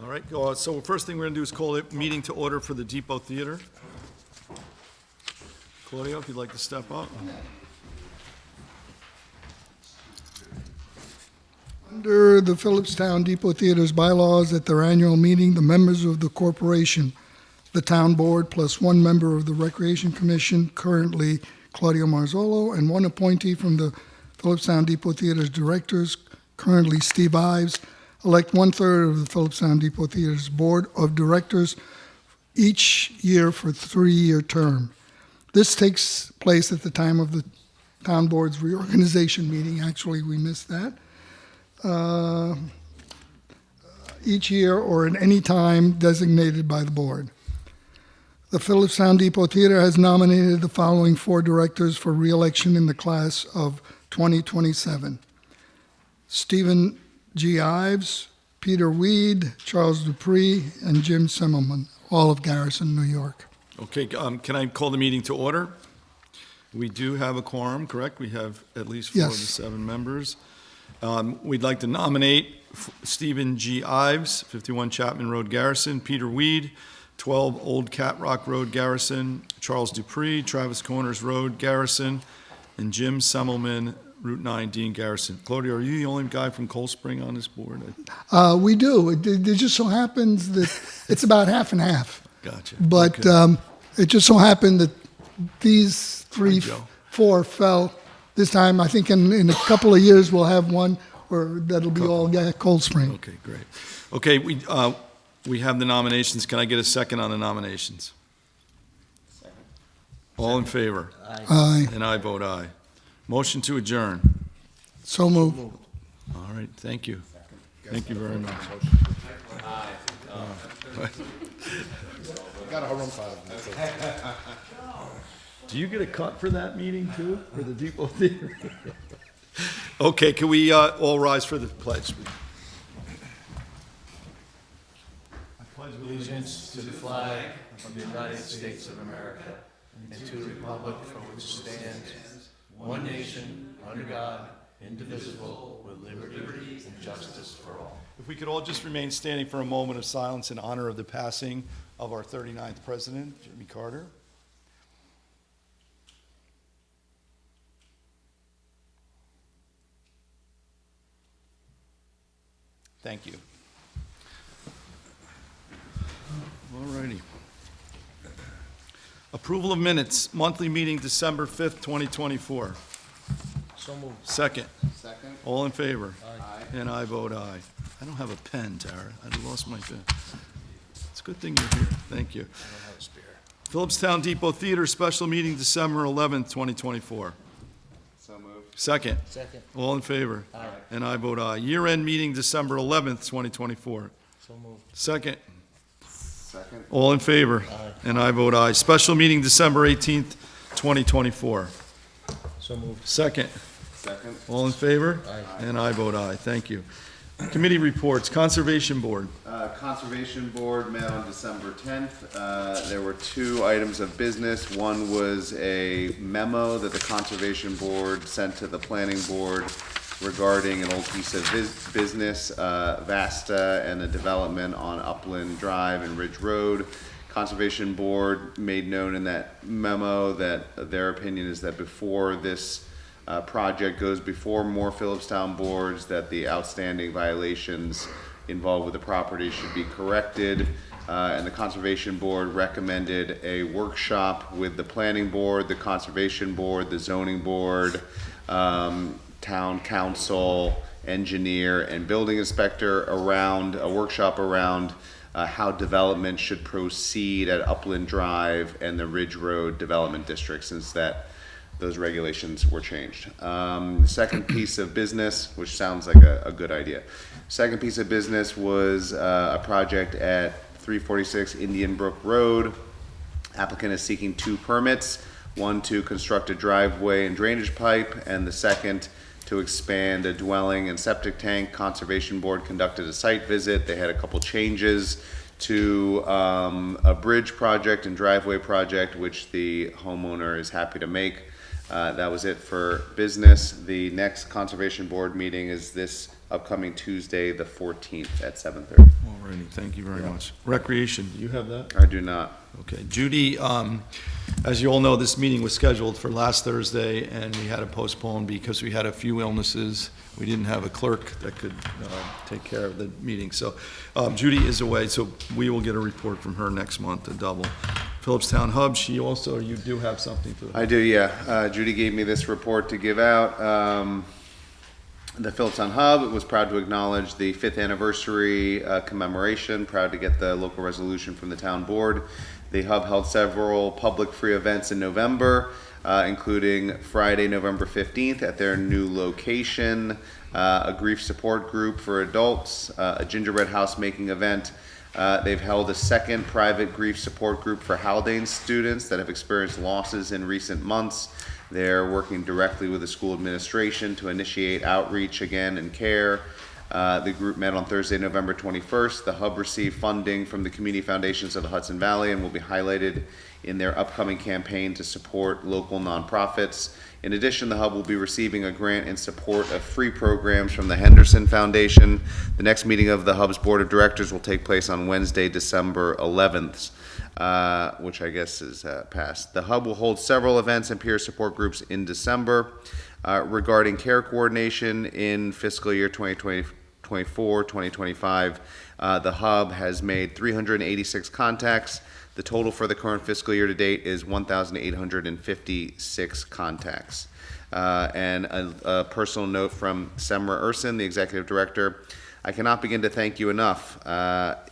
All right, so first thing we're going to do is call it meeting to order for the Depot Theater. Claudio, if you'd like to step up. Under the Philipstown Depot Theater's bylaws, at their annual meeting, the members of the corporation, the town board, plus one member of the Recreation Commission, currently Claudio Marzolo, and one appointee from the Philipstown Depot Theater's directors, currently Steve Ives, elect one-third of the Philipstown Depot Theater's board of directors each year for a 3-year term. This takes place at the time of the town board's reorganization meeting. Actually, we missed that. Each year or at any time designated by the board. The Philipstown Depot Theater has nominated the following 4 directors for re-election in the class of 2027. Stephen G. Ives, Peter Weed, Charles Dupree, and Jim Simmelman, all of Garrison, New York. Okay, can I call the meeting to order? We do have a quorum, correct? We have at least 4 of the 7 members. We'd like to nominate Stephen G. Ives, 51 Chapman Road, Garrison, Peter Weed, 12 Old Cat Rock Road, Garrison, Charles Dupree, Travis Corners Road, Garrison, and Jim Semmelman, Route 9, Dean, Garrison. Claudia, are you the only guy from Cold Spring on this board? We do. It just so happens that it's about half and half. Gotcha. But Okay. it just so happened that these Hi, Joe. 4 fell this time. I think in a couple of years we'll have one where that'll be all Cold Spring. Okay, great. Okay, we have the nominations. Can I get a second on the nominations? Second. All in favor? Aye. And I vote aye. Motion to adjourn. So moved. All right, thank you. Thank you very much. Got a home run 5. Do you get a cut for that meeting too, for the Depot Theater? Okay, can we all rise for the pledge? Allegiance to the flag of the United States of America and to the republic for which it stands, one nation, under God, indivisible, with liberty and justice for all. If we could all just remain standing for a moment of silence in honor of the passing of our 39th president, Jimmy Carter. Thank you. All righty. Approval of minutes, monthly meeting December 5th, 2024. So moved. Second. Second. All in favor? Aye. And I vote aye. I don't have a pen, Tara. I lost my pen. It's a good thing you're here. Thank you. I don't have a spare. Philipstown Depot Theater, special meeting December 11th, 2024. So moved. Second. Second. All in favor? Aye. And I vote aye. Year-end meeting December 11th, 2024. So moved. Second. Second. All in favor? Aye. And I vote aye. Special meeting December 18th, 2024. So moved. Second. Second. All in favor? Aye. And I vote aye. Thank you. Committee reports. Conservation Board. Conservation Board met on December 10th. There were 2 items of business. One was a memo that the Conservation Board sent to the Planning Board regarding an old piece of business, Vasta, and the development on Upland Drive and Ridge Road. Conservation Board made known in that memo that their opinion is that before this project goes before more Philipstown boards, that the outstanding violations involved with the property should be corrected. And the Conservation Board recommended a workshop with the Planning Board, the Conservation Board, the Zoning Board, Town Council, Engineer, and Building Inspector around a workshop around how development should proceed at Upland Drive and the Ridge Road Development District, since those regulations were changed. The second piece of business, which sounds like a good idea. Second piece of business was a project at 346 Indian Brook Road. Applicant is seeking 2 permits, one to construct a driveway and drainage pipe, and the second to expand a dwelling and septic tank. Conservation Board conducted a site visit. They had a couple changes to a bridge project and driveway project, which the homeowner is happy to make. That was it for business. The next Conservation Board meeting is this upcoming Tuesday, the 14th at 7:30. Alrighty, thank you very much. Recreation, do you have that? I do not. Okay, Judy, as you all know, this meeting was scheduled for last Thursday, and we had to postpone because we had a few illnesses. We didn't have a clerk that could take care of the meeting. So Judy is away, so we will get a report from her next month, a double. Philipstown Hub, you do have something for the... I do, yeah. Judy gave me this report to give out. The Philipstown Hub was proud to acknowledge the 5th anniversary commemoration, proud to get the local resolution from the town board. The Hub held several public free events in November, including Friday, November 15th at their new location, a grief support group for adults, a gingerbread house making event. They've held a second private grief support group for Haldane students that have experienced losses in recent months. They're working directly with the school administration to initiate outreach again and care. The group met on Thursday, November 21st. The Hub received funding from the community foundations of the Hudson Valley and will be highlighted in their upcoming campaign to support local nonprofits. In addition, the Hub will be receiving a grant in support of free programs from the Henderson Foundation. The next meeting of the Hub's Board of Directors will take place on Wednesday, December 11th, which I guess is past. The Hub will hold several events and peer support groups in December. Regarding care coordination in fiscal year 2024-2025, the Hub has made 386 contacts. The total for the current fiscal year to date is 1,856 contacts. And a personal note from Semra Urson, the executive director. I cannot begin to thank you enough.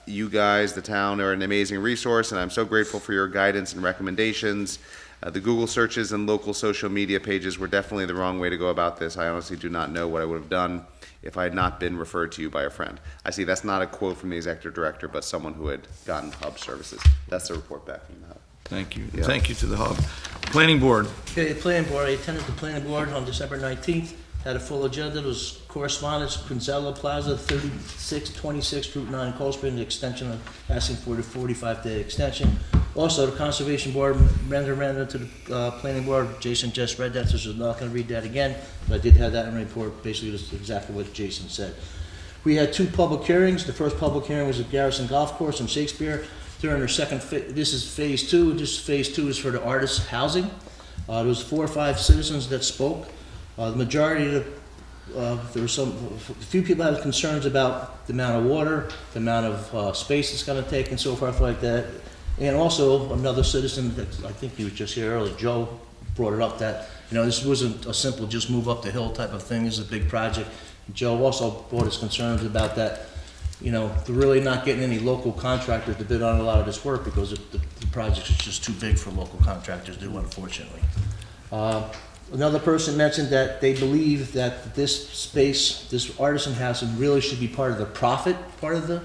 You guys, the town, are an amazing resource, and I'm so grateful for your guidance and recommendations. The Google searches and local social media pages were definitely the wrong way to go about this. I honestly do not know what I would have done if I had not been referred to you by a friend. I see that's not a quote from the executive director, but someone who had gotten Hub services. That's the report back from the Hub. Thank you. Yeah. Thank you to the Hub. Planning Board, Okay, the planning board, I attended the planning board on December 19th, had a full agenda. There was correspondence, Quinzella Plaza, 3626 Route 9, Cold Spring, the extension of asking for the 45-day extension. Also, the Conservation Board ran to the planning board. Jason just read that, so I'm not going to read that again, but I did have that in the report. Basically, it's exactly what Jason said. We had 2 public hearings. The first public hearing was at Garrison Golf Course in Shakespeare. During their second, this is phase 2. This phase 2 is for the artist housing. There was 4 or 5 citizens that spoke. The majority of there were a few people had concerns about the amount of water, the amount of space it's going to take, and so forth like that. And also another citizen that I think he was just here earlier, Joe, brought it up that this wasn't a simple just move up the hill type of thing. This is a big project. Joe also brought his concerns about that. They're really not getting any local contractors to bid on a lot of this work because the project is just too big for local contractors to do, unfortunately. Another person mentioned that they believe that this space, this artisan housing, really should be part of the profit part of the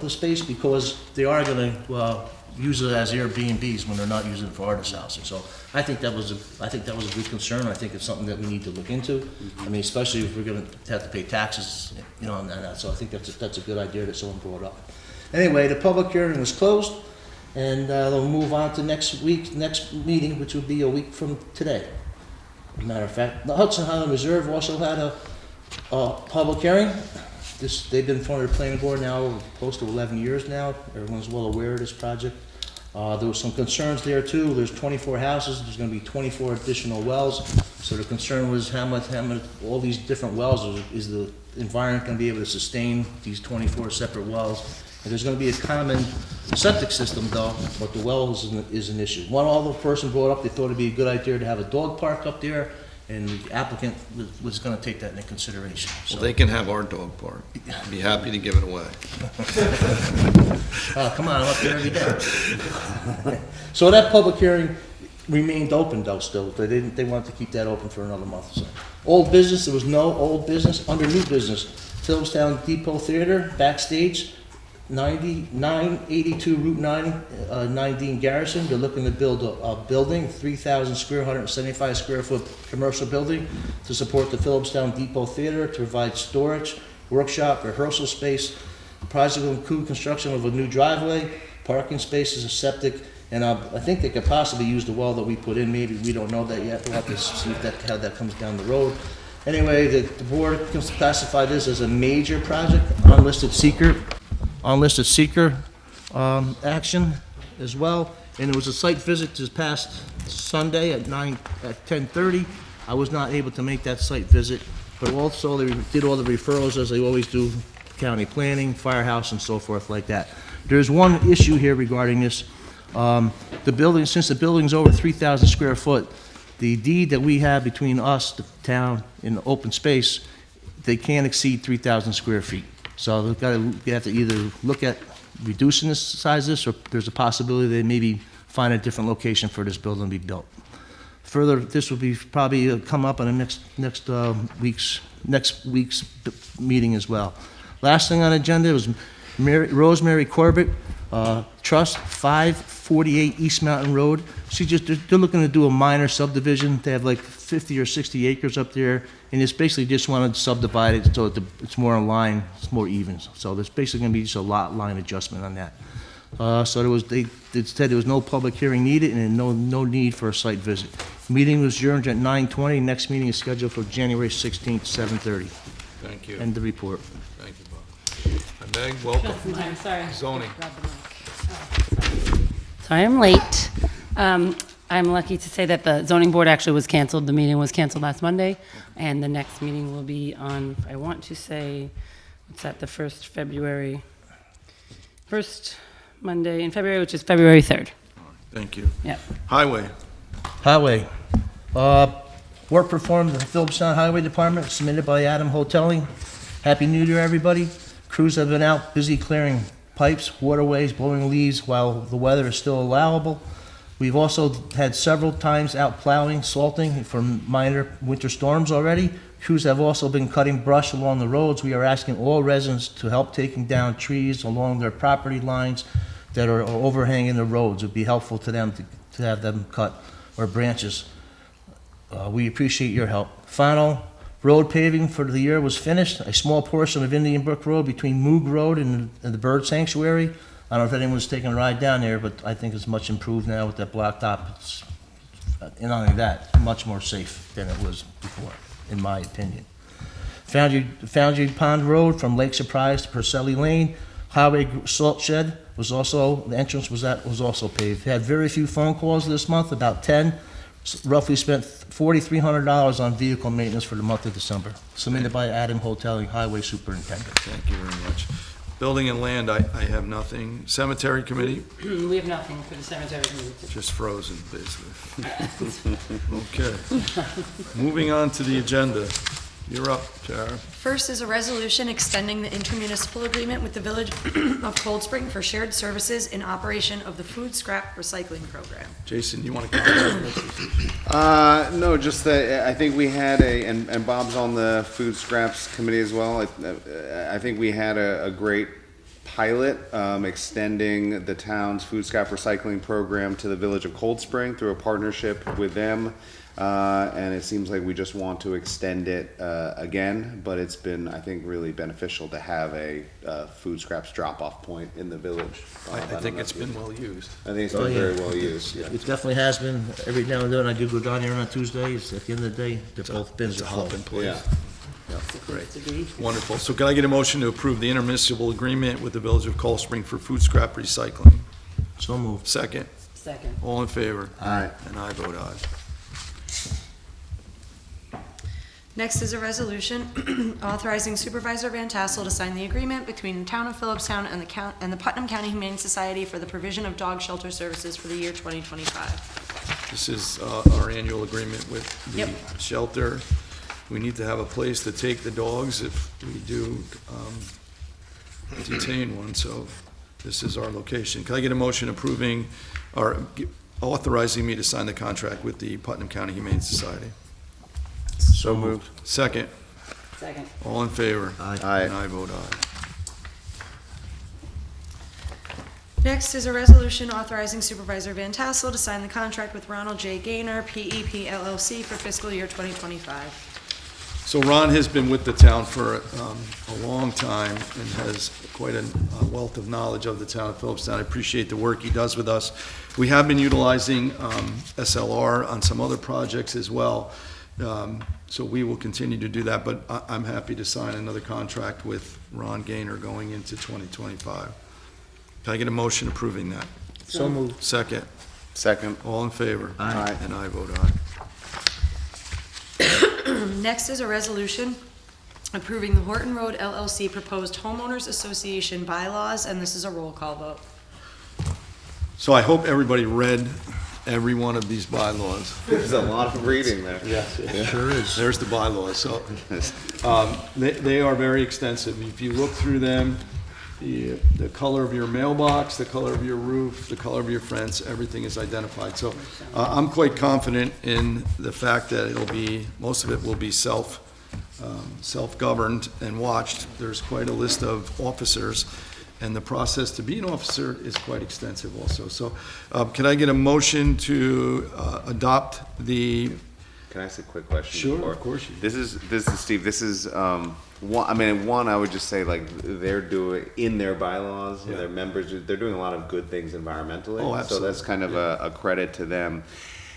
space because they are going to use it as Airbnbs when they're not using it for artist housing. So I think that was a good concern. I think it's something that we need to look into. I mean, especially if we're going to have to pay taxes, on that. So I think that's a good idea that someone brought up. Anyway, the public hearing was closed. And they'll move on to next meeting, which will be a week from today. As a matter of fact, the Hudson Highland Reserve also had a public hearing. They've been in front of the planning board now close to 11 years now. Everyone's well aware of this project. There was some concerns there too. There's 24 houses. There's going to be 24 additional wells. So the concern was how much all these different wells is the environment going to be able to sustain these 24 separate wells. And there's going to be a common septic system, though, but the well is an issue. One other person brought up, they thought it'd be a good idea to have a dog park up there, and the applicant was going to take that into consideration. So, well, they can have our dog park. I'd be happy to give it away. come on, I'm up there every day. So that public hearing remained open, though, still. They wanted to keep that open for another month or so. Old business, there was no old business. Under new business, Philipstown Depot Theater, backstage, 982 Route 9, 9 Garrison. They're looking to build a building, 175 square foot commercial building to support the Philipstown Depot Theater, to provide storage, workshop, rehearsal space. The project will include construction of a new driveway, parking spaces, a septic, And I think they could possibly use the well that we put in, maybe, we don't know that yet, we'll have to see if that, how that comes down the road. Anyway, the board can classify this as a major project, unlisted seeker action as well. And there was a site visit this past Sunday at 10:30. I was not able to make that site visit, but also they did all the referrals as they always do, county planning, firehouse, and so forth like that. There's one issue here regarding this. The building, since the building's over 3,000 square foot, the deed that we have between us, the town, and the open space, they can't exceed 3,000 square feet. So we have to either look at reducing the size of this, or there's a possibility they maybe find a different location for this building to be built. Further, this will be probably come up on the next week's meeting as well. Last thing on the agenda was Rosemary Corbett, Trust, 548 East Mountain Road. They're looking to do a minor subdivision. They have like 50 or 60 acres up there, and it's basically just wanted to subdivide it so it's more in line, it's more even. So there's basically going to be just a lot line adjustment on that. So they said there was no public hearing needed and no need for a site visit. Meeting was adjourned at 9:20. Next meeting is scheduled for January 16th, 7:30. Thank you. End the report. Thank you, Bob. And Meg, welcome. I'm sorry. Zoning. Sorry I'm late. I'm lucky to say that the zoning board actually was canceled. The meeting was canceled last Monday, and the next meeting will be on, I want to say, what's that, the first Monday in February, which is February 3rd. Thank you. Yep. Highway. Highway. Work performed at the Philipstown Highway Department, submitted by Adam Hoteling. Happy New Year, everybody. Crews have been out busy clearing pipes, waterways, blowing leaves while the weather is still allowable. We've also had several times out plowing, salting for minor winter storms already. Crews have also been cutting brush along the roads. We are asking all residents to help taking down trees along their property lines that are overhanging the roads. It would be helpful to them to have them cut, or branches. We appreciate your help. Final road paving for the year was finished. A small portion of Indian Brook Road between Moog Road and the Bird Sanctuary. I don't know if anyone's taken a ride down there, but I think it's much improved now with that blacktop. And not only that, much more safe than it was before, in my opinion. Foundry Pond Road from Lake Surprise to Purcelli Lane. Highway salt shed was also, the entrance was also paved. Had very few phone calls this month, about 10. Roughly spent $4,300 on vehicle maintenance for the month of December. Submitted by Adam Hoteling, Highway Superintendent. Thank you very much. Building and land, I have nothing. Cemetery committee, We have nothing for the cemetery committee. just frozen, basically. Okay. Moving on to the agenda. You're up, Tara. First is a resolution extending the intermunicipal agreement with the Village of Cold Spring for shared services in operation of the food scrap recycling program. Jason, you want to comment? No, just that I think we had and Bob's on the food scraps committee as well. I think we had a great pilot extending the town's food scrap recycling program to the Village of Cold Spring through a partnership with them. And it seems like we just want to extend it again, but it's been, I think, really beneficial to have a food scraps drop-off point in the village. I think it's been well used. I think it's been very well used. Yeah. It definitely has been. Every now and then I do go down here on Tuesdays. At the end of the day, they're both bins It's a are full. hop in place. Yeah. Great. Wonderful. So can I get a motion to approve the intermunicipal agreement with the Village of Cold Spring for food scrap recycling? So moved. Second. Second. All in favor? Aye. And I vote aye. Next is a resolution authorizing Supervisor Van Tassel to sign the agreement between the Town of Philipstown and the Putnam County Humane Society for the provision of dog shelter services for the year 2025. This is our annual agreement with the Yep. shelter. We need to have a place to take the dogs if we do detain one, so this is our location. Can I get a motion approving or authorizing me to sign the contract with the Putnam County Humane Society? So moved. Second. Second. All in favor? Aye. Aye. And I vote aye. Next is a resolution authorizing Supervisor Van Tassel to sign the contract with Ronald J. Gaynor, PEP LLC for fiscal year 2025. So Ron has been with the town for a long time and has quite a wealth of knowledge of the town of Philipstown. I appreciate the work he does with us. We have been utilizing SLR on some other projects as well, so we will continue to do that, but I'm happy to sign another contract with Ron Gaynor going into 2025. Can I get a motion approving that? So moved. Second. Second. All in favor? Aye. And I vote aye. Next is a resolution approving the Horton Road LLC proposed homeowners association bylaws, and this is a roll call vote. So I hope everybody read every one of these bylaws. There's a lot of reading there. Sure is. There's the bylaws, so, they are very extensive. If you look through them, the color of your mailbox, the color of your roof, the color of your fence, everything is identified. So, I'm quite confident in the fact that most of it will be self-governed and watched. There's quite a list of officers, and the process to be an officer is quite extensive also. So, can I get a motion to adopt the? Can I ask a quick question? Sure, before? of course you can. This is Steve. This is one. I would just say like they're doing in their bylaws. Yeah. Their members. They're doing a lot of good things environmentally. Oh, So absolutely. that's kind of a credit to them.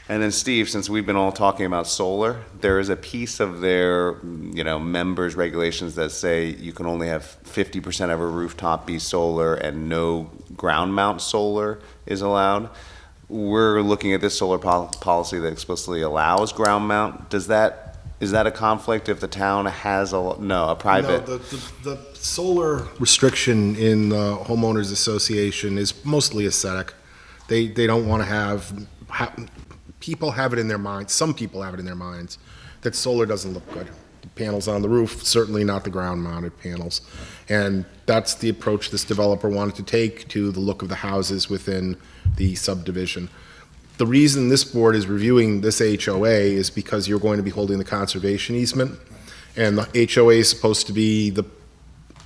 And then Steve, since we've been all talking about solar, there is a piece of their members regulations that say you can only have 50% of a rooftop be solar and no ground mount solar is allowed. We're looking at this solar policy that explicitly allows ground mount. Is that a conflict if the town has a private? No, the solar restriction in the homeowners association is mostly aesthetic. They don't want to have people have it in their minds, some people have it in their minds, that solar doesn't look good. The panels on the roof, certainly not the ground-mounted panels. And that's the approach this developer wanted to take to the look of the houses within the subdivision. The reason this board is reviewing this HOA is because you're going to be holding the conservation easement, and the HOA is supposed to be the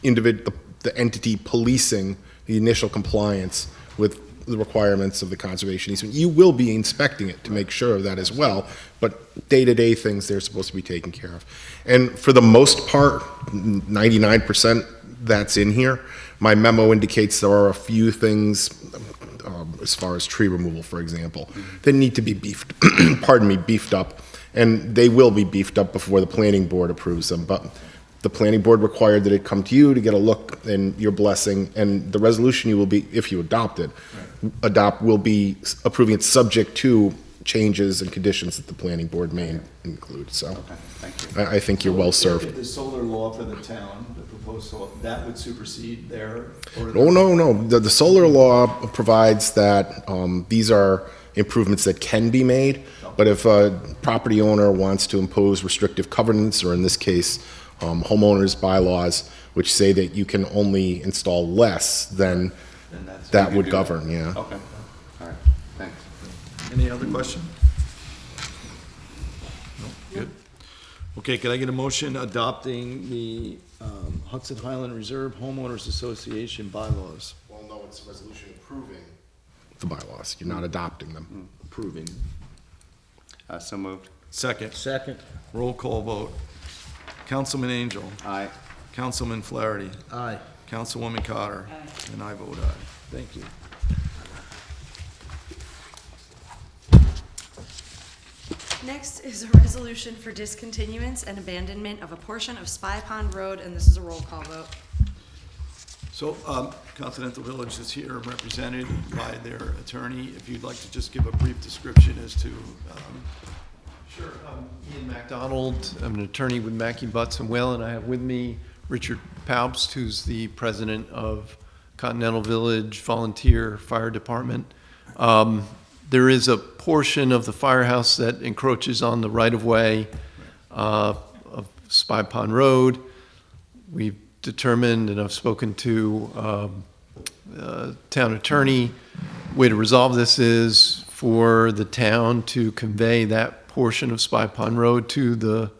entity policing the initial compliance with the requirements of the conservation easement. You will be inspecting it to make sure of that as well, but day-to-day things they're supposed to be taken care of. And for the most part, 99% that's in here. My memo indicates there are a few things, as far as tree removal, for example, that need to be beefed up, and they will be beefed up before the planning board approves them. But the planning board required that it come to you to get a look and your blessing, and the resolution you will be, if you adopt it, will be approving it subject to changes and conditions that the planning board may include. So Thank you. I think you're well served. The solar law for the town, the proposed solar, that would supersede their? Oh, no. The solar law provides that these are improvements that can be made, but if a property owner wants to impose restrictive covenants, or in this case, homeowners bylaws, which say that you can only install less, then that would govern, yeah. Okay. All right. Thanks. Any other question? No, good. Okay, can I get a motion adopting the Hudson Highland Reserve Homeowners Association bylaws? Well, no, it's a resolution approving the bylaws. You're not adopting them. Approving. So moved. Second. Second. Roll call vote. Councilman Angel. Aye. Councilman Flaherty. Aye. Councilwoman Cotter. And I vote aye. Thank you. Next is a resolution for discontinuance and abandonment of a portion of Spy Pond Road, and this is a roll call vote. So, Continental Village is here represented by their attorney. If you'd like to just give a brief description as to, Sure. I'm Ian MacDonald. I'm an attorney with Mackey, Butts & Will, and I have with me Richard Paubst, who's the president of Continental Village Volunteer Fire Department. There is a portion of the firehouse that encroaches on the right-of-way of Spy Pond Road. We've determined, and I've spoken to town attorney, way to resolve this is for the town to convey that portion of Spy Pond Road to the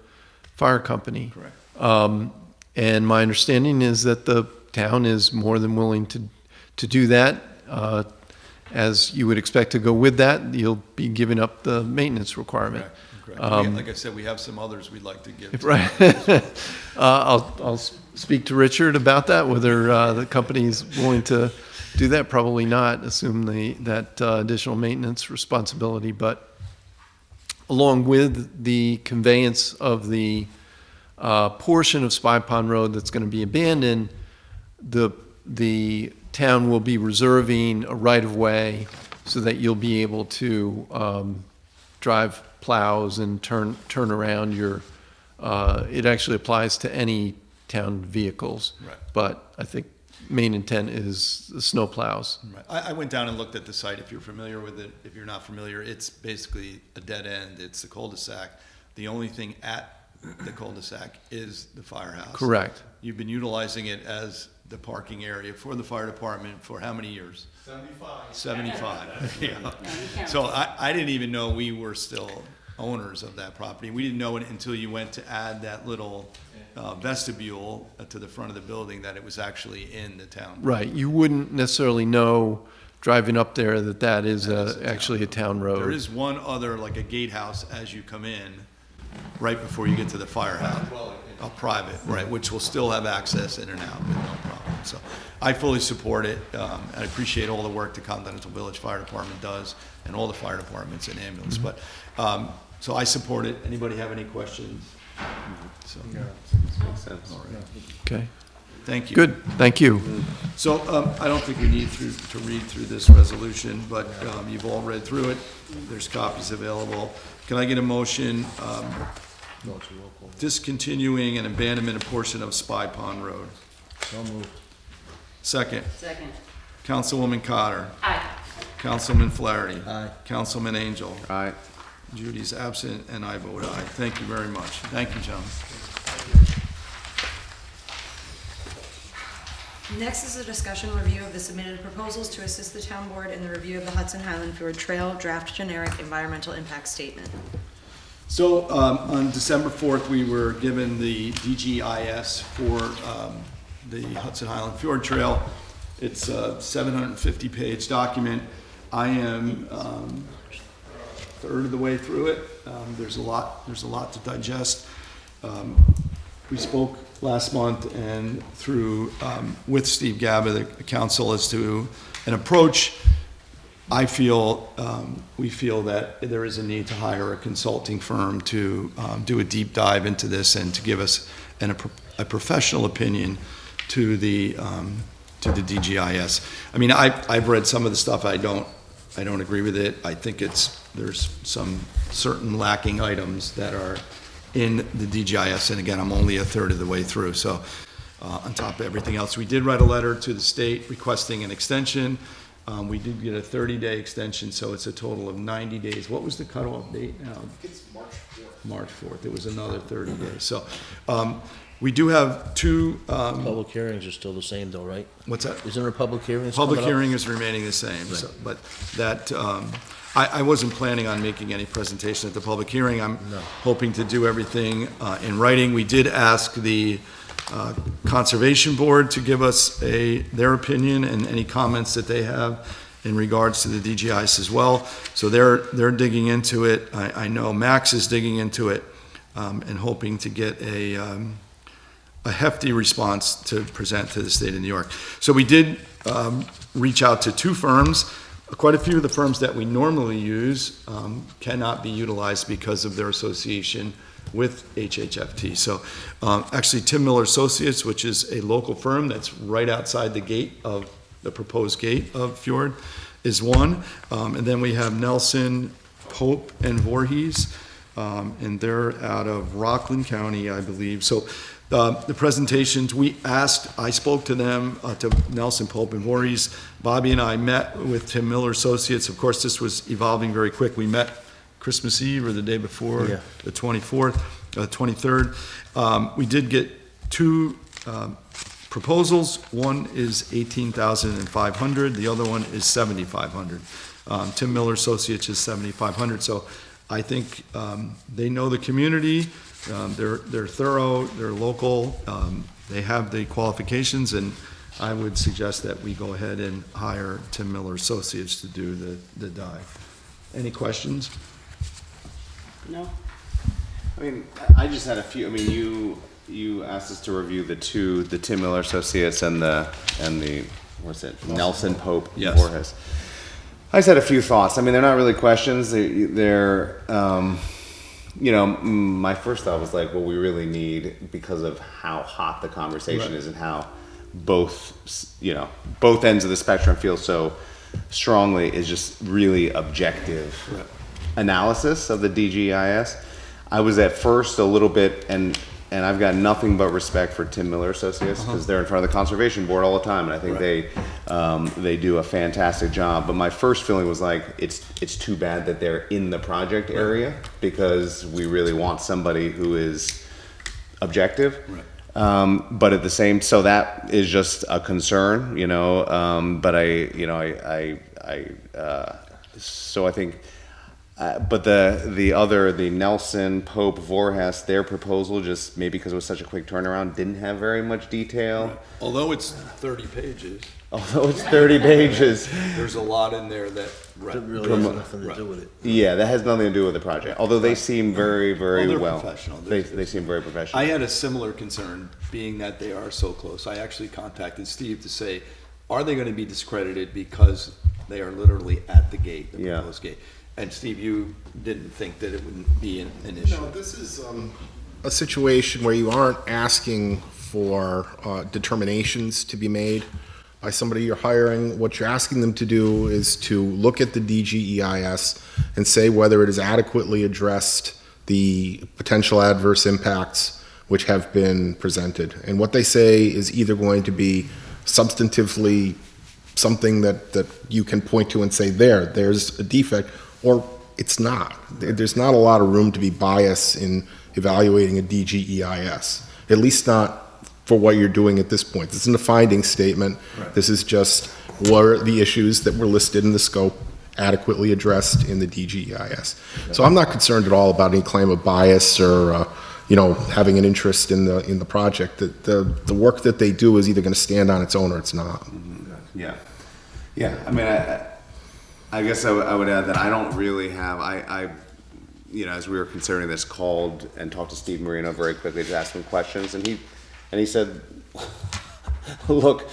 fire company. correct. And my understanding is that the town is more than willing to do that. As you would expect to go with that, you'll be giving up the maintenance requirement. Correct. Like I said, we have some others we'd like to give. to. Right. I'll speak to Richard about that, whether the company's willing to do that. Probably not, assume that additional maintenance responsibility. But along with the conveyance of the portion of Spy Pond Road that's going to be abandoned, the town will be reserving a right-of-way so that you'll be able to drive plows and turn around your, it actually applies to any town vehicles. Right. But I think main intent is the snow plows. Right. I went down and looked at the site. If you're familiar with it, if you're not familiar, it's basically a dead end. It's the cul-de-sac. The only thing at the cul-de-sac is the firehouse. Correct. You've been utilizing it as the parking area for the fire department for how many years? 75. Yeah. So I didn't even know we were still owners of that property. We didn't know it until you went to add that little vestibule to the front of the building that it was actually in the town. Right. You wouldn't necessarily know driving up there that is actually a town road. There is one other, like a gatehouse as you come in, right before you get to the firehouse. A private, right, which will still have access in and out with no problem. So I fully support it. I appreciate all the work the Continental Village Fire Department does and all the fire departments and ambulance. But, so I support it. Anybody have any questions? So, all right. Okay. Thank you. Good. Thank you. So I don't think we need to read through this resolution, but you've all read through it. There's copies available. Can I get a motion discontinuing and abandonment of portion of Spy Pond Road? So moved. Second. Second. Councilwoman Cotter. Aye. Councilman Flaherty. Aye. Councilman Angel. Aye. Judy's absent, and I vote aye. Thank you very much. Thank you, gentlemen. Next is a discussion review of the submitted proposals to assist the town board in the review of the Hudson Highland Fjord Trail Draft Generic Environmental Impact Statement. So on December 4th, we were given the DGIS for the Hudson Highland Fjord Trail. It's a 750-page document. I am third of the way through it. There's a lot to digest. We spoke last month and through with Steve Gaba, the council, as to an approach. I feel, we feel that there is a need to hire a consulting firm to do a deep dive into this and to give us a professional opinion to the DGIS. I mean, I've read some of the stuff. I don't agree with it. I think there's some certain lacking items that are in the DGIS, and again, I'm only a third of the way through. So on top of everything else, we did write a letter to the state requesting an extension. We did get a 30-day extension, so it's a total of 90 days. What was the cutoff date now? It's March 4th. March 4th. It was another 30 days. So we do have two, Public hearings are still the same though, right? what's that? Isn't there a public hearing? Public hearing is remaining the same, so, but that, I wasn't planning on making any presentation at the public hearing. I'm hoping to do everything in writing. We did ask the Conservation Board to give us their opinion and any comments that they have in regards to the DGIS as well. So they're digging into it. I know Max is digging into it and hoping to get a hefty response to present to the state of New York. So we did reach out to two firms. Quite a few of the firms that we normally use cannot be utilized because of their association with HHFT. So actually Tim Miller Associates, which is a local firm that's right outside the gate of the proposed gate of Fjord, is one. And then we have Nelson, Pope, and Voorhees, and they're out of Rockland County, I believe. So the presentations, I spoke to them, to Nelson, Pope, and Voorhees. Bobby and I met with Tim Miller Associates. Of course, this was evolving very quick. We met Christmas Eve or the day before, Yeah. the 23rd. We did get two proposals. One is $18,500. The other one is $7,500. Tim Miller Associates is $7,500. So I think they know the community. They're thorough. They're local. They have the qualifications, and I would suggest that we go ahead and hire Tim Miller Associates to do the dive. Any questions? No? I mean, I just had a few, I mean, you asked us to review the Tim Miller Associates and the, what's it, Nelson Pope Yes. Voorhees. I just had a few thoughts. I mean, they're not really questions. They're you know, my first thought was like, well, we really need, because of how hot the conversation is and how both ends of the spectrum feel so strongly, is just really objective analysis of the DGIS. I was at first a little bit, and I've got nothing but respect for Tim Miller Associates, because they're in front of the Conservation Board all the time, and I think they do a fantastic job. But my first feeling was like, it's too bad that they're in the project area, because we really want somebody who is objective. But at the same, so that is just a concern, you know. But so I think. But the Nelson Pope Voorhees, their proposal, just maybe because it was such a quick turnaround, didn't have very much detail. Although it's 30 pages, Although it's 30 pages. there's a lot in there that. That really has nothing to do with it. Yeah, that has nothing to do with the project. Although they seem very, very Well, they're well. professional. They seem very professional. I had a similar concern, being that they are so close. I actually contacted Steve to say, are they gonna be discredited because they are literally at the gate, the Yeah. proposed gate? And Steve, you didn't think that it would be an issue? No, this is a situation where you aren't asking for determinations to be made by somebody you're hiring. What you're asking them to do is to look at the DGEIS and say whether it has adequately addressed the potential adverse impacts which have been presented. And what they say is either going to be substantively something that you can point to and say, there's a defect, or it's not. There's not a lot of room to be biased in evaluating a DGEIS, at least not for what you're doing at this point. This isn't a finding statement. This is just, were the issues that were listed in the scope adequately addressed in the DGEIS? So I'm not concerned at all about any claim of bias or having an interest in the project. The work that they do is either going to stand on its own or it's not. Yeah. Yeah, I mean, I guess I would add that I don't really have, as we were considering this, called and talked to Steve Marino very quickly to ask him questions, and he said, look,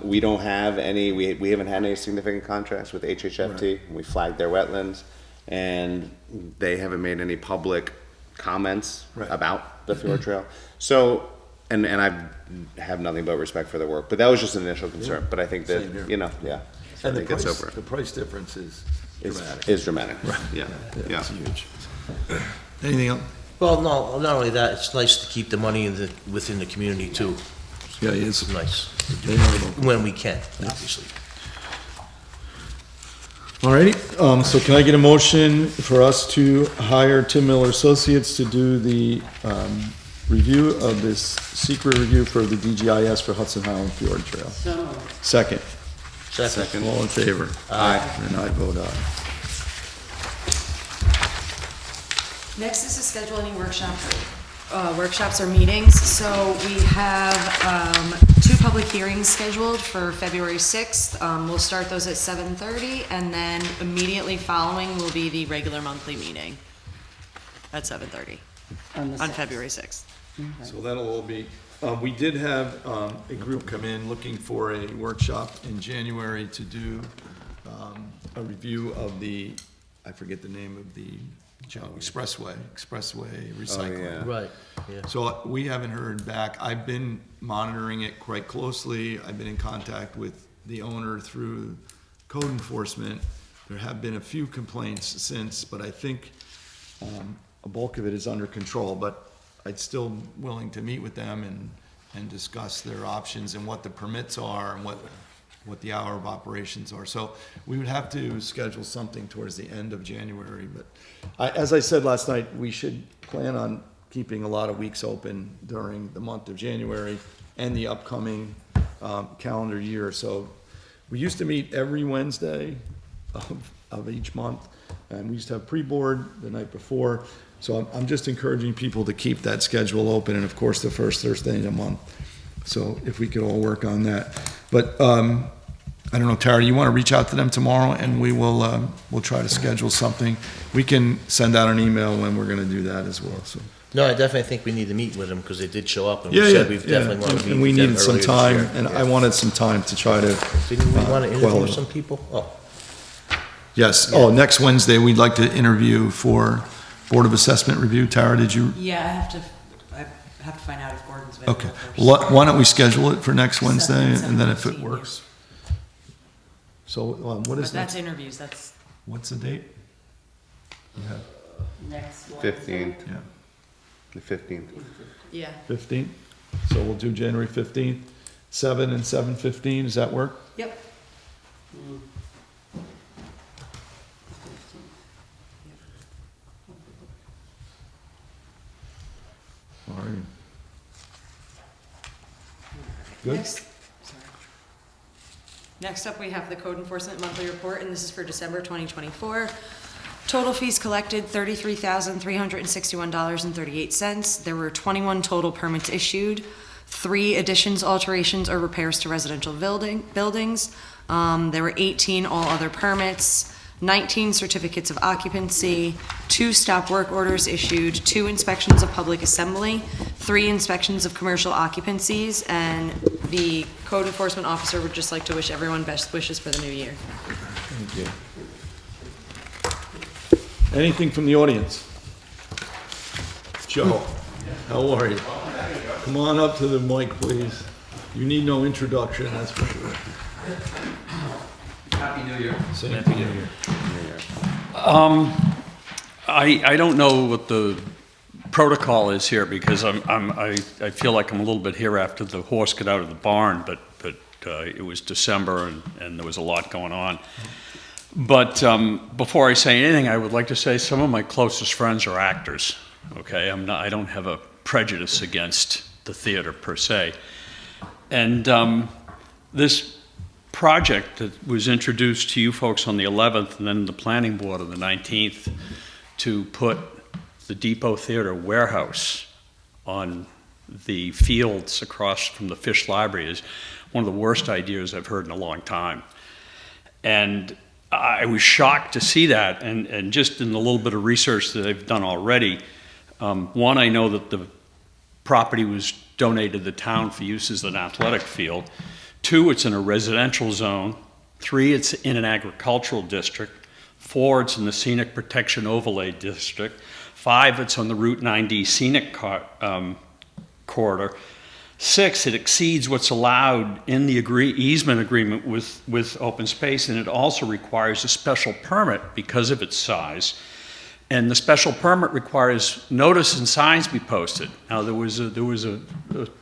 we don't have any, we haven't had any significant contracts with HHFT. We flagged their wetlands, and they haven't made any public comments about the Fjord Trail. So, and I have nothing but respect for their work, but that was just an initial concern. But I think that, I And think it's over. the price difference is dramatic. Is dramatic. Yeah, yeah. It's huge. Anything else? Well, no, not only that, it's nice to keep the money within the community too. Yeah, it is. It's nice, They are local. when we can, obviously. Alrighty, so can I get a motion for us to hire Tim Miller Associates to do the review of this secret review for the DGIS for Hudson Highland Fjord Trail? Second. Second. All in favor? Aye. And I vote aye. Next is to schedule any workshops or meetings. So we have 2 public hearings scheduled for February 6th. We'll start those at 7:30, and then immediately following will be the regular monthly meeting at 7:30 on February 6th. So that'll all be, we did have a group come in looking for a workshop in January to do a review of the, I forget the name of the expressway recycling. yeah. Right, yeah. So we haven't heard back. I've been monitoring it quite closely. I've been in contact with the owner through code enforcement. There have been a few complaints since, but I think a bulk of it is under control. But I'd still willing to meet with them and discuss their options and what the permits are and what the hour of operations are. So we would have to schedule something towards the end of January. But as I said last night, we should plan on keeping a lot of weeks open during the month of January and the upcoming calendar year. So we used to meet every Wednesday of each month, and we used to have pre-board the night before. So I'm just encouraging people to keep that schedule open, and of course, the first Thursday in the month. So if we could all work on that. But I don't know, Tara, you want to reach out to them tomorrow, and we'll try to schedule something. We can send out an email when we're going to do that as well, so. No, I definitely think we need to meet with them because they did show up and Yeah, we yeah, said we definitely want to meet and we with them needed some earlier this time, year. and I wanted some time to try to, Didn't we want to quell interview it. some people? Oh, yes, oh, next Wednesday, we'd like to interview for Board of Assessment Review. Tara, did you? Yeah, I have to find out if Gordon's available Okay, first. why don't we schedule it for next Wednesday, and then if it 7:15, works. So, what But is that's that? interviews, that's, What's the date? Yeah, Next one. 15th, yeah, the 15th. yeah. 15th, so we'll do January 15th, 7 and 7:15, does that work? Yep. All right. Good? Next, sorry. Next up, we have the Code Enforcement Monthly Report, and this is for December 2024. Total fees collected, $33,361.38. There were 21 total permits issued, 3 additions, alterations, or repairs to residential buildings. There were 18 all other permits, 19 certificates of occupancy, 2 stop work orders issued, 2 inspections of public assembly, 3 inspections of commercial occupancies, and the code enforcement officer would just like to wish everyone best wishes for the new year. Thank you. Anything from the audience? Joe, how are you? Come on up to the mic, please. You need no introduction, that's for sure. Happy New Year. Same to you. I don't know what the protocol is here because I feel like I'm a little bit here after the horse got out of the barn, but it was December and there was a lot going on. But before I say anything, I would like to say some of my closest friends are actors. Okay, I don't have a prejudice against the theater per se, and this project that was introduced to you folks on the 11th and then the planning board on the 19th to put the Depot Theater warehouse on the fields across from the Fish Library is one of the worst ideas I've heard in a long time. And I was shocked to see that, and just in the little bit of research that I've done already, one, I know that the property was donated to the town for use as an athletic field. 2, it's in a residential zone. 3, it's in an agricultural district. 4, it's in the Scenic Protection Overlay District. 5, it's on the Route 9D Scenic Corridor. 6, it exceeds what's allowed in the easement agreement with open space, and it also requires a special permit because of its size. And the special permit requires notice and signs be posted. Now, there was a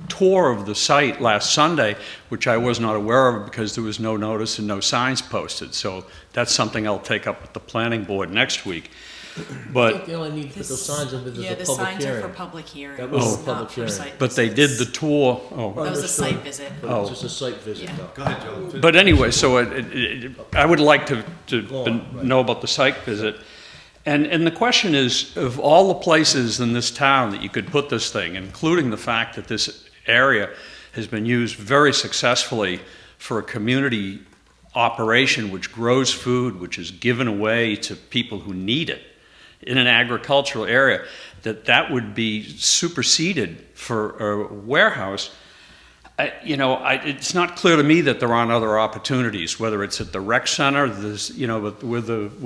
tour of the site last Sunday, which I was not aware of because there was no notice and no signs posted. So that's something I'll take up with the planning board next week. I think But, they only need to put those signs up if Yeah, there's the a public signs are for hearing. public hearings, That was a not public for hearing. site but they did the visits. tour, That was a site visit. But it's just a site visit Yeah. though. Go ahead, Joe. But anyway, so I would like to on, right. know about the site visit. And the question is, of all the places in this town that you could put this thing, including the fact that this area has been used very successfully for a community operation which grows food, which is given away to people who need it in an agricultural area, that would be superseded for a warehouse. It's not clear to me that there aren't other opportunities, whether it's at the rec center, where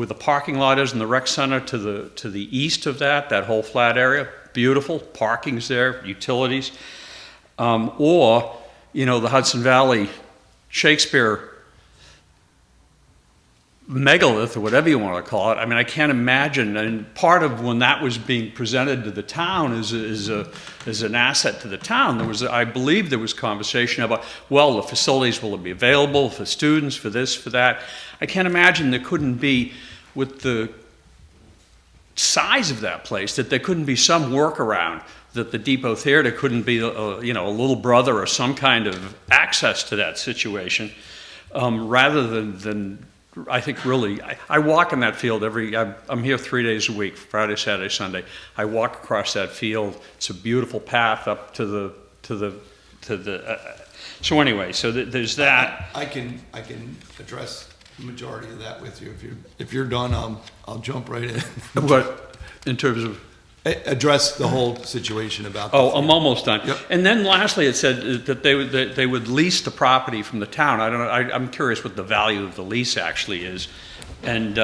the parking lot is in the rec center to the east of that whole flat area, beautiful, parking's there, utilities, or the Hudson Valley Shakespeare megalith, or whatever you want to call it. I mean, I can't imagine, and part of when that was being presented to the town as an asset to the town, I believe there was conversation about, well, the facilities will be available for students, for this, for that. I can't imagine there couldn't be, with the size of that place, that there couldn't be some workaround, that the Depot Theater couldn't be a little brother or some kind of access to that situation, rather than I think really, I walk in that field I'm here 3 days a week, Friday, Saturday, Sunday. I walk across that field. It's a beautiful path up to the so anyway, so there's that. I can address the majority of that with you. If you're done, I'll jump right in. What, in terms of? Address the whole situation about. Oh, I'm almost done. Yep. And then lastly, it said that they would lease the property from the town. I don't know, I'm curious what the value of the lease actually is. And,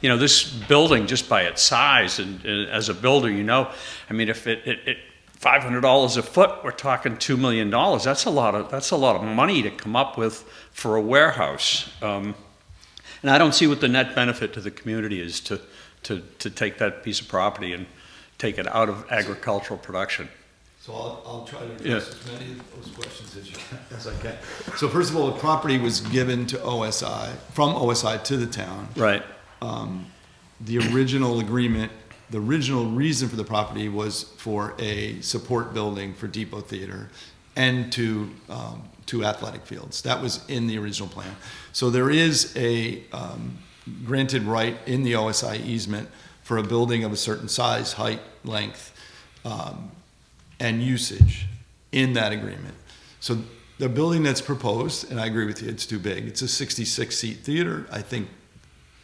you know, this building, just by its size and as a builder, you know, I mean, if it $500 a foot, we're talking $2 million. That's a lot of money to come up with for a warehouse. And I don't see what the net benefit to the community is to take that piece of property and take it out of agricultural production. So I'll try to address as many of those questions as I can. So first of all, the property was given to OSI, from OSI to the town. Right. The original agreement, the original reason for the property was for a support building for Depot Theater and two athletic fields. That was in the original plan. So there is a granted right in the OSI easement for a building of a certain size, height, length, and usage in that agreement. So the building that's proposed, and I agree with you, it's too big. It's a 66-seat theater. I think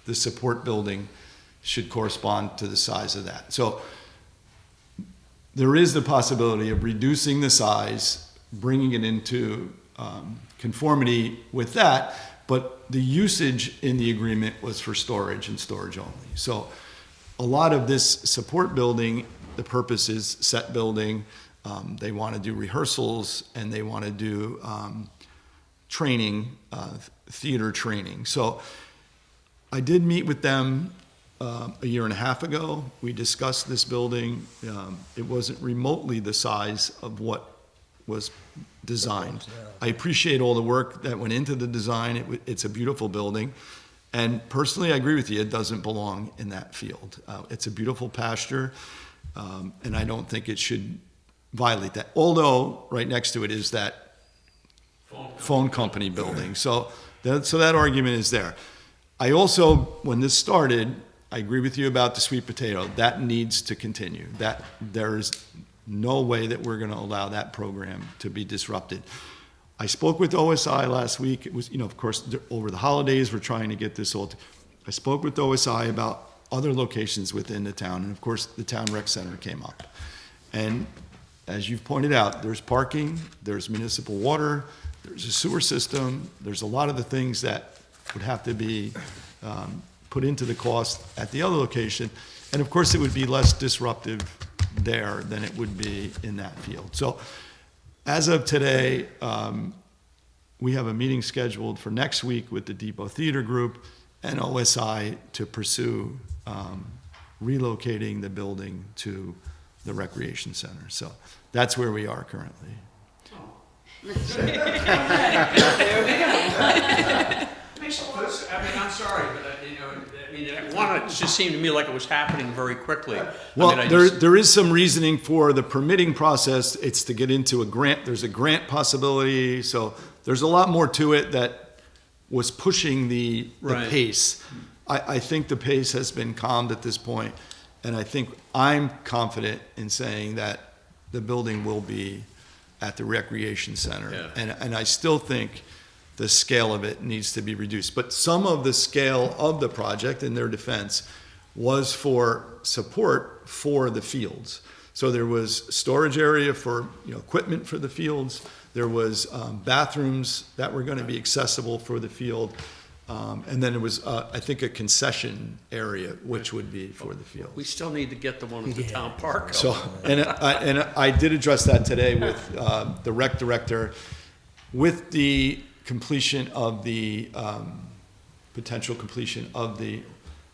the support building should correspond to the size of that. So there is the possibility of reducing the size, bringing it into conformity with that, but the usage in the agreement was for storage and storage only. So a lot of this support building, the purpose is set building. They want to do rehearsals and they want to do training, theater training. So I did meet with them a year and a half ago. We discussed this building. It wasn't remotely the size of what was designed. I appreciate all the work that went into the design. It's a beautiful building. And personally, I agree with you, it doesn't belong in that field. It's a beautiful pasture, and I don't think it should violate that. Although, right next to it is that phone company building. So that argument is there. I also, when this started, I agree with you about the sweet potato. That needs to continue. That there is no way that we're going to allow that program to be disrupted. I spoke with OSI last week. It was, you know, of course, over the holidays, we're trying to get this all. I spoke with OSI about other locations within the town, and of course, the town rec center came up. And as you've pointed out, there's parking, there's municipal water, there's a sewer system, there's a lot of the things that would have to be put into the cost at the other location. And of course, it would be less disruptive there than it would be in that field. So as of today, we have a meeting scheduled for next week with the Depot Theater Group and OSI to pursue relocating the building to the recreation center. So that's where we are currently. I mean, I'm sorry, but it just seemed to me like it was happening very quickly. Well, there is some reasoning for the permitting process. It's to get into a grant. There's a grant possibility. So there's a lot more to it that was pushing the pace. I think the pace has been calmed at this point, and I think I'm confident in saying that the building will be at the recreation center. Yeah. And I still think the scale of it needs to be reduced. But some of the scale of the project, in their defense, was for support for the fields. So there was storage area for equipment for the fields. There was bathrooms that were going to be accessible for the field. And then it was, I think, a concession area, which would be for the field. We still need to get the one at the town park. So, and I did address that today with the rec director. With the completion of the, potential completion of the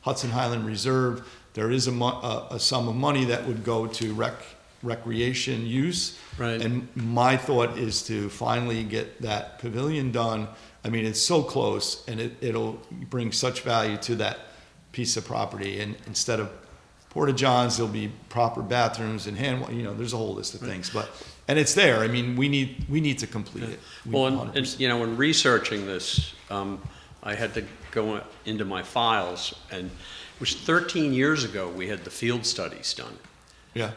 Hudson Highland Reserve, there is a sum of money that would go to recreation use. Right. And my thought is to finally get that pavilion done. I mean, it's so close, and it'll bring such value to that piece of property. And instead of porta-johns, there'll be proper bathrooms and there's a whole list of things. And it's there. I mean, we need to complete it. Well, and in researching this, I had to go into my files, and it was 13 years ago we had the field studies done. Yeah.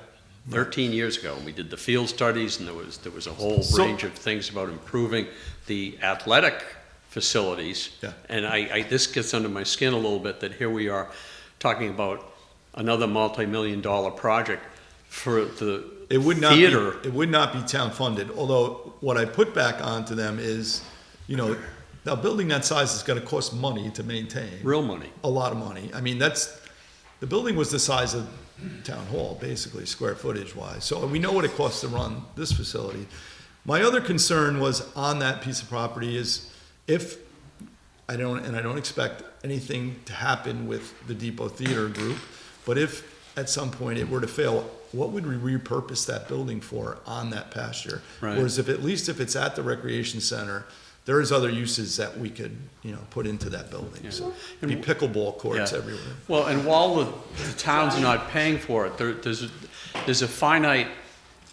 13 years ago. We did the field studies, and there was a whole So- range of things about improving the athletic facilities. Yeah. And this gets under my skin a little bit, that here we are talking about another multi-million-dollar project for the It would not theater. be, it would not be town funded, although what I put back onto them is, you know, a building that size is gonna cost money to maintain. Real money. A lot of money. I mean, the building was the size of town hall, basically, square footage wise. So we know what it costs to run this facility. My other concern was on that piece of property is if, I don't expect anything to happen with the Depot Theater Group, but if at some point it were to fail, what would we repurpose that building for on that pasture? Right. Whereas if, at least if it's at the recreation center, there's other uses that we could, you know, put into that building. So, it'd be pickleball courts Yeah. everywhere. Well, and while the town's not paying for it, there's a finite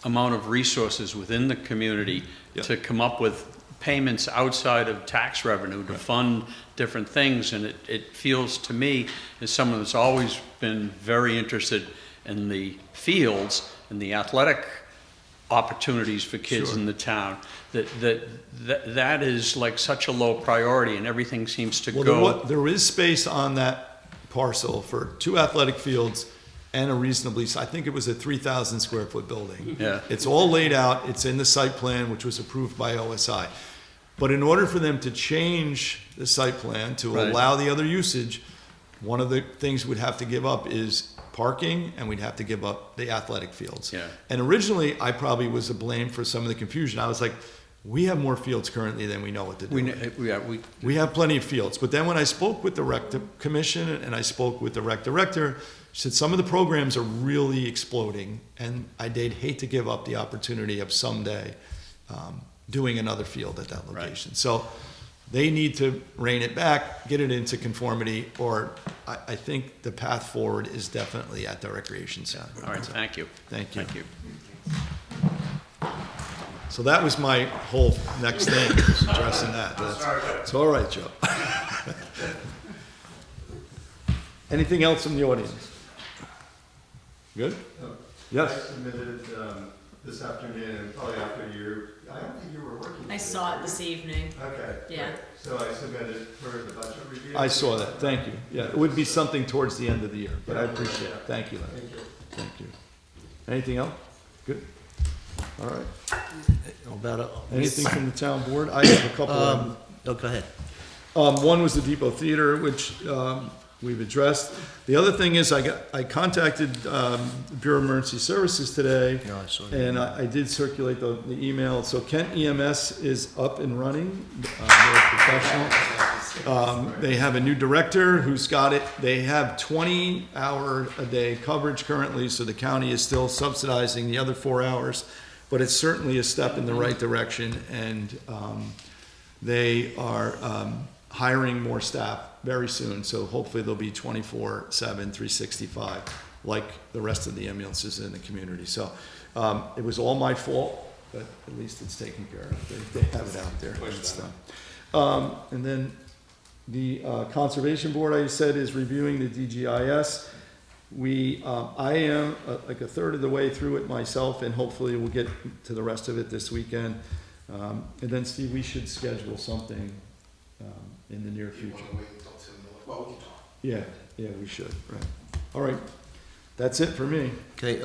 amount of resources within the community Yeah. to come up with payments outside of tax revenue to fund different things, and it feels to me, as someone that's always been very interested in the fields and the athletic opportunities for kids Sure. in the town, that is like such a low priority, and everything seems to Well, go. there is space on that parcel for 2 athletic fields and a reasonably, I think it was a 3,000 square foot building. Yeah. It's all laid out, it's in the site plan, which was approved by OSI. But in order for them to change the site plan to Right. allow the other usage, one of the things we'd have to give up is parking, and we'd have to give up the athletic fields. Yeah. And originally, I probably was to blame for some of the confusion. I was like, we have more fields currently than we know what to do. We have plenty of fields. But then when I spoke with the rec commission and I spoke with the rec director, she said some of the programs are really exploding, and I'd hate to give up the opportunity of someday doing another field at that location. So they need to rein it back, get it into conformity, or I think the path forward is definitely at the recreation center. All right, thank you. Thank you. Thank you. So that was my whole next thing, was addressing that. It's all right, Joe. Anything else from the audience? Good? I Yes? submitted this afternoon, and probably after I don't think you were working. I saw it this evening. Okay. Yeah. So I submitted for the budget review. I saw that, thank you. Yeah, it would be something towards the end of the year, but I appreciate it. Thank you, Larry. Thank you. Thank you. Anything else? Good? All right. Anything from the town board? I have a couple of Oh, go ahead. One was the Depot Theater, which we've addressed. The other thing is, I contacted Bureau of Emergency Services today, No, I saw that. and I did circulate the email. So Kent EMS is up and running. They're professional. They have a new director who's got it. They have 20-hour-a-day coverage currently, so the county is still subsidizing the other 4 hours. But it's certainly a step in the right direction, and they are hiring more staff very soon, so hopefully they'll be 24/7, 365, like the rest of the ambulances in the community. So it was all my fault, but at least it's taken care of. They have it out there. And it's done. And then the Conservation Board, I said, is reviewing the DGIS. I am like a third of the way through it myself, and hopefully we'll get to the rest of it this weekend. And then, Steve, we should schedule something in the near future. Yeah, we should, right. All right, that's it for me. Okay,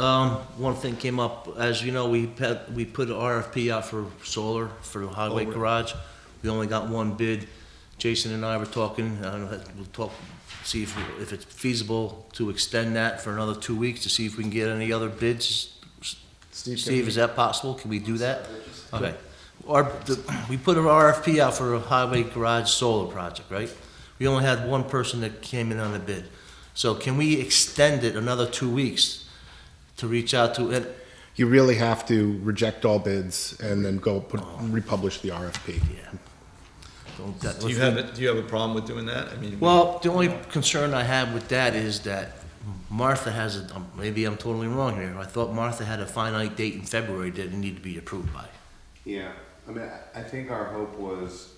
one thing came up, as you know, we put an RFP out for solar for the highway right. garage. We only got one bid. Jason and I were talking, we'll talk, see if it's feasible to extend that for another 2 weeks to see if we can get any other bids. Steve, is that possible? Can we do that? Okay. We put an RFP out for a highway garage solar project, right? We only had one person that came in on the bid. So can we extend it another 2 weeks to reach out to it? You really have to reject all bids and then republish the RFP. Yeah. Do you have a problem with doing that? I mean, Well, the only concern I have with that is that Martha has, maybe I'm totally wrong here, I thought Martha had a finite date in February that it needed to be approved by. Yeah, I mean, I think our hope was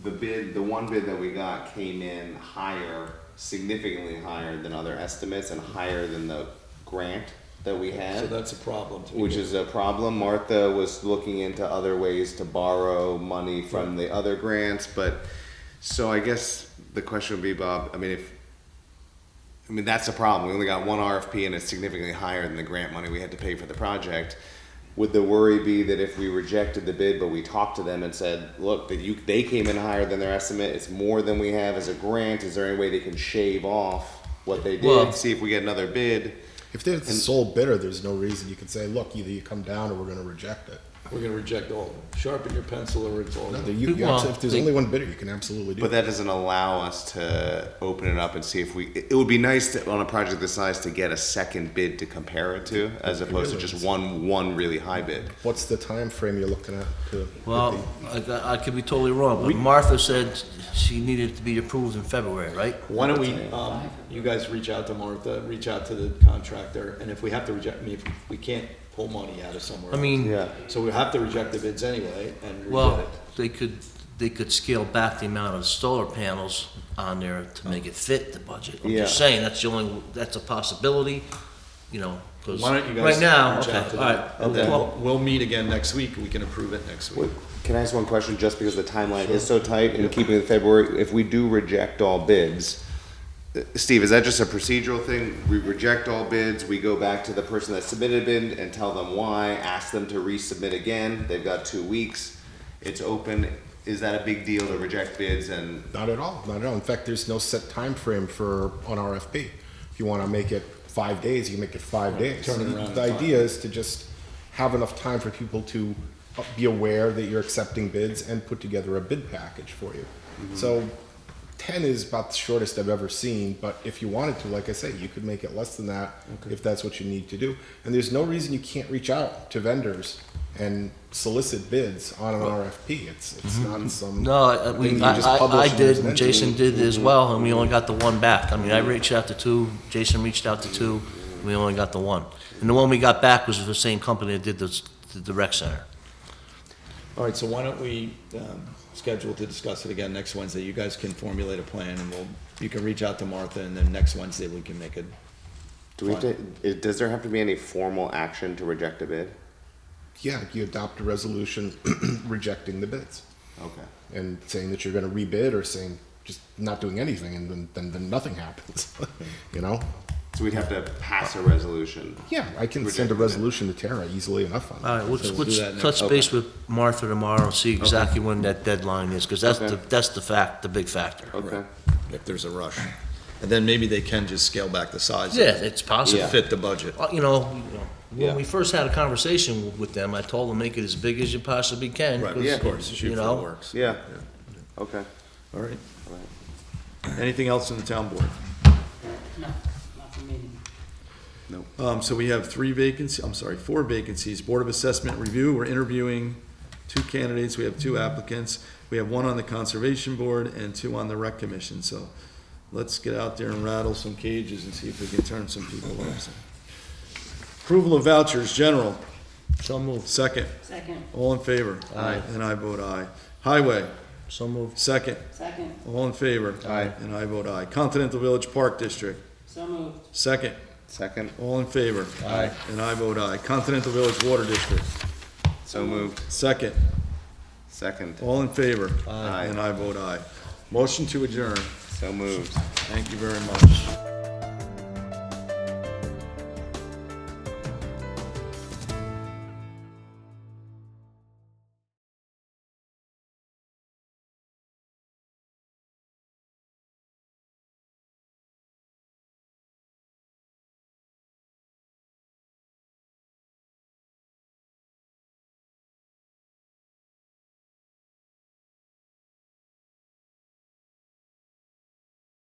the one bid that we got came in higher, significantly higher than other estimates and higher than the grant that we So had, that's a problem. to which begin is a problem. Martha was looking into other ways to borrow money from the other grants, but, so I guess the question would be, Bob, I mean, that's a problem. We only got one RFP and it's significantly higher than the grant money we had to pay for the project. Would the worry be that if we rejected the bid, but we talked to them and said, look, they came in higher than their estimate, it's more than we have as a grant, is there any way they can shave off what they did, Well- see if we get another bid? If they're the sole bidder, there's no reason you can say, look, either you come down or we're gonna reject it. We're gonna reject all of them. Sharpen your pencil or it's all. No, over. if there's only one bidder, you can absolutely do But it. that doesn't allow us to open it up and see if it would be nice to, on a project this size, to get a second bid to compare it to, as opposed to just one really high bid. What's the time frame you're looking at to? Well, I could be totally wrong, but Martha said she needed to be approved in February, right? Why don't we, you guys reach out to Martha, reach out to the contractor, and if we have to reject, if we can't pull money out of somewhere. I mean, Yeah. So we have to reject the bids anyway and rebid well, it. they could scale back the amount of solar panels on there to make it fit the budget. I'm Yeah. just saying, that's a possibility, you know, because Why don't you guys right now, reach okay, out to all them? right. And then Well, we'll meet again next week, we can approve it next week. Can I ask one question, just because the timeline is so tight in keeping with February, if we do reject all bids, Steve, is that just a procedural thing? We reject all bids, we go back to the person that submitted a bid and tell them why, ask them to resubmit again, they've got 2 weeks, it's open, is that a big deal to reject bids and? Not at all, not at all. In fact, there's no set time frame for an RFP. If you wanna make it 5 days, you can make it 5 days. turn it around The in 5 idea is to just have enough time for people to be aware that you're accepting bids and put together a bid package for you. So 10 is about the shortest I've ever seen, but if you wanted to, like I say, you could make it less than that if that's what you need to do. And there's no reason you can't reach out to vendors and solicit bids on an RFP. It's not some. No, thing you just publish I and did, it's and meant to Jason be. did as well, and we only got the one back. I mean, I reached out to 2, Jason reached out to 2, we only got the one. And the one we got back was the same company that did the rec center. All right, so why don't we schedule to discuss it again next Wednesday? You guys can formulate a plan and you can reach out to Martha and then next Wednesday we can make it. Do we have to, does there have to be any formal action to reject a bid? Yeah, you adopt a resolution rejecting the bids Okay. and saying that you're gonna rebid or saying just not doing anything and then nothing happens, you know? So we'd have to pass a resolution. Yeah, I can send a resolution to Tara easily enough on that. All right, let's, So we'll do that let's next- touch base with Martha tomorrow and see exactly when that deadline is, because that's Okay. the big factor. Okay. If there's a rush. And then maybe they can just scale back the size. Yeah, it's To possible. fit the budget. You know, Yeah. when we first had a conversation with them, I told them make it as big as you possibly can. Right, 'cause, Yeah. of course, shoot you for know, the works. Yeah. Okay. All right. Anything else in the town board? No, not for me. So we have 4 vacancies. Board of Assessment Review, we're interviewing 2 candidates. We have 2 applicants. We have 1 on the Conservation Board and 2 on the Rec Commission. So let's get out there and rattle some cages and see if we can turn some people loose. Approval of vouchers, general. so moved, Second. Second, All in favor? Aye. And I vote aye. Highway, so moved. second. second, All in favor? Aye. And I vote aye. Continental Village Park District, so moved. second. Second. All in favor? Aye. And I vote aye. Continental Village Water District, So moved. second. Second. All in favor? Aye. And I vote aye. Motion to adjourn. So moved. Thank you very much.